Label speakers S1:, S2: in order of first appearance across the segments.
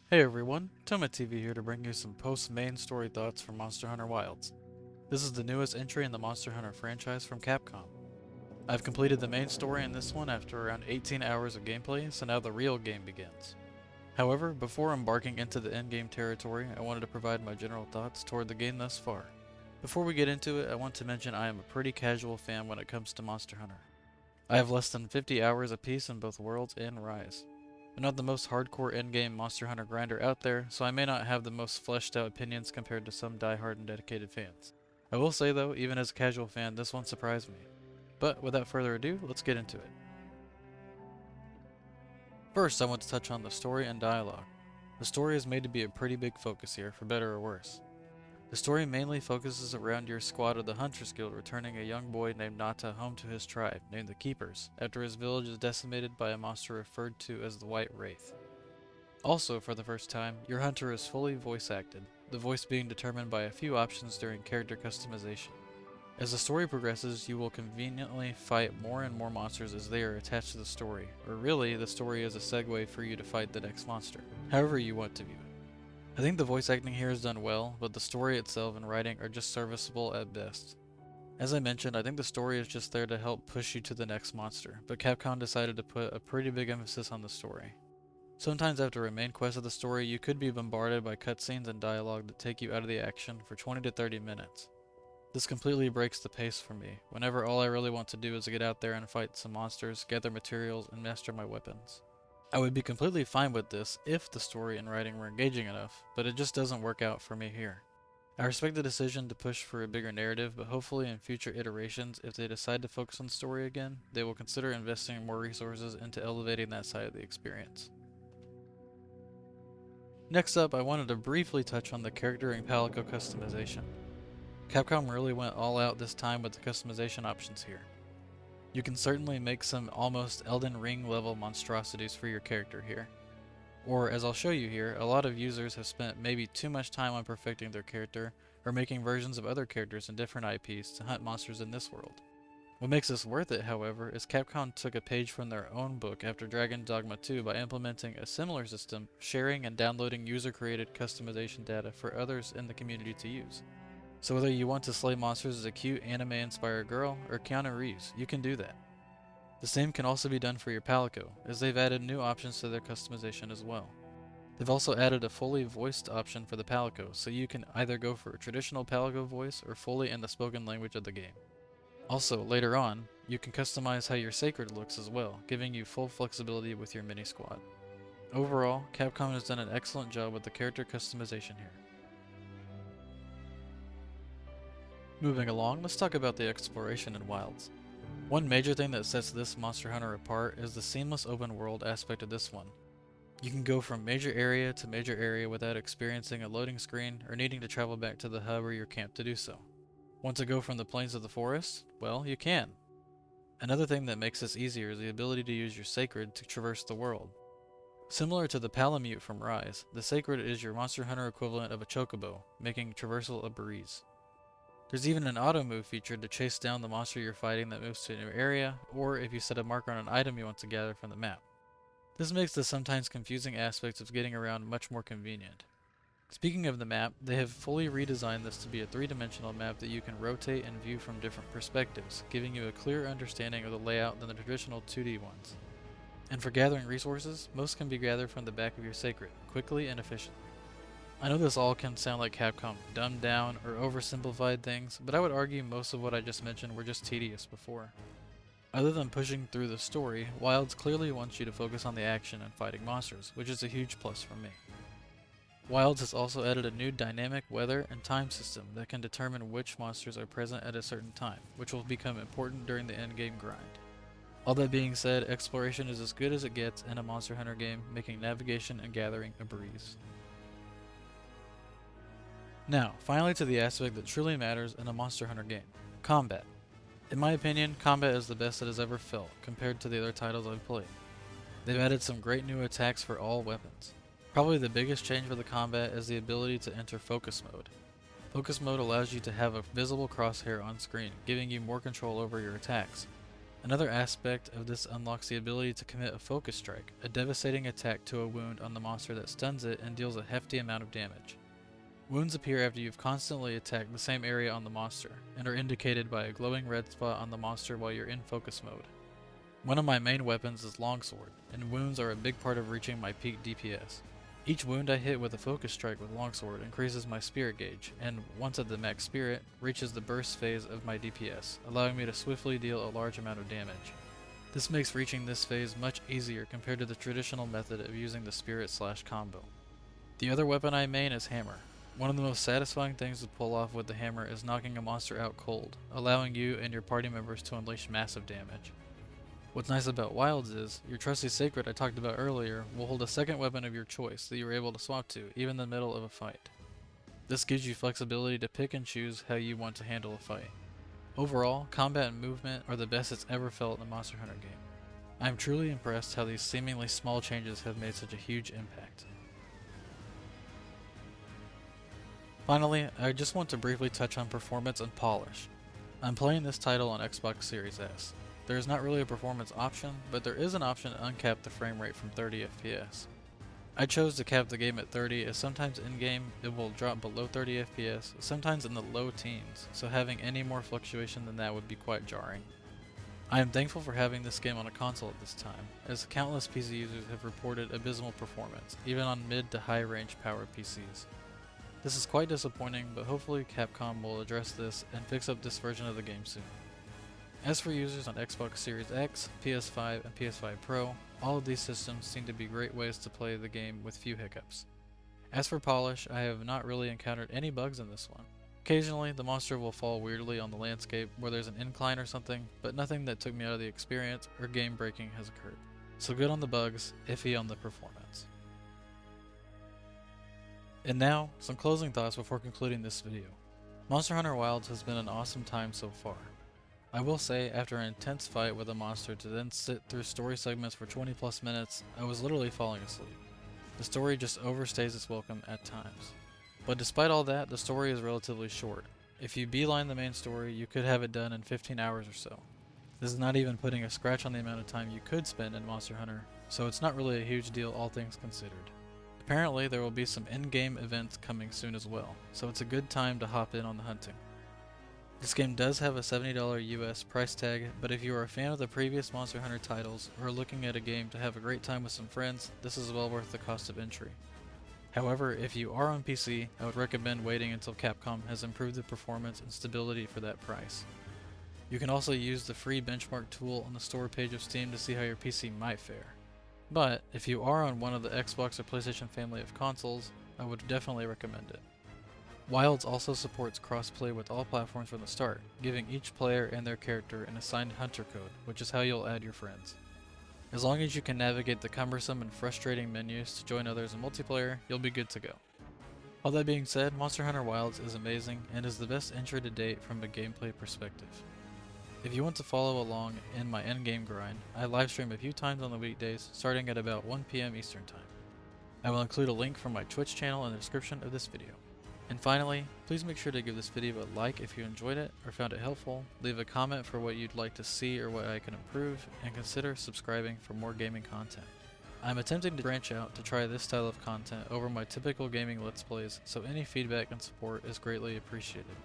S1: Hey everyone, Toma TV here to bring you some post-main story thoughts from Monster Hunter Wilds. This is the newest entry in the Monster Hunter franchise from Capcom. I've completed the main story in this one after around 18 hours of gameplay, so now the real game begins. However, before embarking into the endgame territory, I wanted to provide my general thoughts toward the game thus far. Before we get into it, I want to mention I am a pretty casual fan when it comes to Monster Hunter. I have less than 50 hours apiece in both Worlds and Rise. I'm not the most hardcore endgame Monster Hunter grinder out there, so I may not have the most fleshed out opinions compared to some die-hard and dedicated fans. I will say though, even as a casual fan, this one surprised me. But without further ado, let's get into it. First, I want to touch on the story and dialogue. The story is made to be a pretty big focus here, for better or worse. The story mainly focuses around your squad of the Hunters Guild returning a young boy named Nata home to his tribe, named the Keepers, after his village is decimated by a monster referred to as the White Wraith. Also, for the first time, your hunter is fully voice acted, the voice being determined by a few options during character customization. As the story progresses, you will conveniently fight more and more monsters as they are attached to the story, or really, the story is a segue for you to fight the next monster, however you want to view it. I think the voice acting here is done well, but the story itself and writing are just serviceable at best. As I mentioned, I think the story is just there to help push you to the next monster, but Capcom decided to put a pretty big emphasis on the story. Sometimes after a main quest of the story, you could be bombarded by cutscenes and dialogue that take you out of the action for 20 to 30 minutes. This completely breaks the pace for me, whenever all I really want to do is get out there and fight some monsters, gather materials, and master my weapons. I would be completely fine with this if the story and writing were engaging enough, but it just doesn't work out for me here. I respect the decision to push for a bigger narrative, but hopefully in future iterations, if they decide to focus on story again, they will consider investing more resources into elevating that side of the experience. Next up, I wanted to briefly touch on the character and palico customization. Capcom really went all out this time with the customization options here. You can certainly make some almost Elden Ring level monstrosities for your character here. Or, as I'll show you here, a lot of users have spent maybe too much time on perfecting their character, or making versions of other characters in different IPs to hunt monsters in this world. What makes this worth it, however, is Capcom took a page from their own book after Dragon Dogma 2 by implementing a similar system, sharing and downloading user-created customization data for others in the community to use. So whether you want to slay monsters as a cute anime-inspired girl, or Keanu Reeves, you can do that. The same can also be done for your palico, as they've added new options to their customization as well. They've also added a fully voiced option for the palico, so you can either go for a traditional palico voice or fully in the spoken language of the game. Also, later on, you can customize how your sacred looks as well, giving you full flexibility with your mini squad. Overall, Capcom has done an excellent job with the character customization here. Moving along, let's talk about the exploration in Wilds. One major thing that sets this Monster Hunter apart is the seamless open world aspect of this one. You can go from major area to major area without experiencing a loading screen or needing to travel back to the hub or your camp to do so. Want to go from the plains of the forest? Well, you can. Another thing that makes this easier is the ability to use your Sacred to traverse the world. Similar to the Palamute from Rise, the Sacred is your Monster Hunter equivalent of a Chocobo, making traversal a breeze. There's even an auto move feature to chase down the monster you're fighting that moves to a new area, or if you set a marker on an item you want to gather from the map. This makes the sometimes confusing aspects of getting around much more convenient. Speaking of the map, they have fully redesigned this to be a three-dimensional map that you can rotate and view from different perspectives, giving you a clearer understanding of the layout than the traditional 2D ones. And for gathering resources, most can be gathered from the back of your Sacred, quickly and efficiently. I know this all can sound like Capcom dumbed down or oversimplified things, but I would argue most of what I just mentioned were just tedious before. Other than pushing through the story, Wilds clearly wants you to focus on the action and fighting monsters, which is a huge plus for me. Wilds has also added a new dynamic weather and time system that can determine which monsters are present at a certain time, which will become important during the endgame grind. All that being said, exploration is as good as it gets in a Monster Hunter game, making navigation and gathering a breeze. Now, finally to the aspect that truly matters in a Monster Hunter game, combat. In my opinion, combat is the best it has ever felt, compared to the other titles I've played. They've added some great new attacks for all weapons. Probably the biggest change for the combat is the ability to enter Focus Mode. Focus Mode allows you to have a visible crosshair on screen, giving you more control over your attacks. Another aspect of this unlocks the ability to commit a focus strike, a devastating attack to a wound on the monster that stuns it and deals a hefty amount of damage. Wounds appear after you've constantly attacked the same area on the monster, and are indicated by a glowing red spot on the monster while you're in focus mode. One of my main weapons is Longsword, and wounds are a big part of reaching my peak DPS. Each wound I hit with a focus strike with Longsword increases my spirit gauge, and once at the max spirit, reaches the burst phase of my DPS, allowing me to swiftly deal a large amount of damage. This makes reaching this phase much easier compared to the traditional method of using the spirit/combo. The other weapon I main is Hammer. One of the most satisfying things to pull off with the hammer is knocking a monster out cold, allowing you and your party members to unleash massive damage. What's nice about Wilds is, your trusty Sacred I talked about earlier will hold a second weapon of your choice that you're able to swap to, even in the middle of a fight. This gives you flexibility to pick and choose how you want to handle a fight. Overall, combat and movement are the best it's ever felt in a Monster Hunter game. I am truly impressed how these seemingly small changes have made such a huge impact. Finally, I just want to briefly touch on performance and polish. I'm playing this title on Xbox Series S. There is not really a performance option, but there is an option to uncap the frame rate from 30 FPS. I chose to cap the game at 30 as sometimes in-game it will drop below 30 FPS, sometimes in the low teens, so having any more fluctuation than that would be quite jarring. I am thankful for having this game on a console at this time, as countless PC users have reported abysmal performance, even on mid to high range powered PCs. This is quite disappointing, but hopefully Capcom will address this and fix up this version of the game soon. As for users on Xbox Series X, PS5, and PS5 Pro, all of these systems seem to be great ways to play the game with few hiccups. As for polish, I have not really encountered any bugs in this one. Occasionally, the monster will fall weirdly on the landscape where there's an incline or something, but nothing that took me out of the experience or game breaking has occurred. So good on the bugs, iffy on the performance. And now, some closing thoughts before concluding this video. Monster Hunter Wilds has been an awesome time so far. I will say, after an intense fight with a monster to then sit through story segments for 20 plus minutes, I was literally falling asleep. The story just overstays its welcome at times. But despite all that, the story is relatively short. If you beeline the main story, you could have it done in 15 hours or so. This is not even putting a scratch on the amount of time you could spend in Monster Hunter, so it's not really a huge deal all things considered. Apparently, there will be some in-game events coming soon as well, so it's a good time to hop in on the hunting. This game does have a $70 US price tag, but if you are a fan of the previous Monster Hunter titles or are looking at a game to have a great time with some friends, this is well worth the cost of entry. However, if you are on PC, I would recommend waiting until Capcom has improved the performance and stability for that price. You can also use the free benchmark tool on the store page of Steam to see how your PC might fare. But, if you are on one of the Xbox or PlayStation family of consoles, I would definitely recommend it. Wilds also supports crossplay with all platforms from the start, giving each player and their character an assigned hunter code, which is how you'll add your friends. As long as you can navigate the cumbersome and frustrating menus to join others in multiplayer, you'll be good to go. All that being said, Monster Hunter Wilds is amazing and is the best entry to date from a gameplay perspective. If you want to follow along in my endgame grind, I livestream a few times on the weekdays, starting at about 1 PM Eastern Time. I will include a link from my Twitch channel in the description of this video. And finally, please make sure to give this video a like if you enjoyed it or found it helpful, leave a comment for what you'd like to see or what I can improve, and consider subscribing for more gaming content. I'm attempting to branch out to try this style of content over my typical gaming Let's Plays, so any feedback and support is greatly appreciated.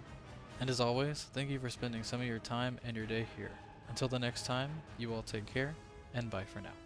S1: And as always, thank you for spending some of your time and your day here. Until the next time, you all take care, and bye for now.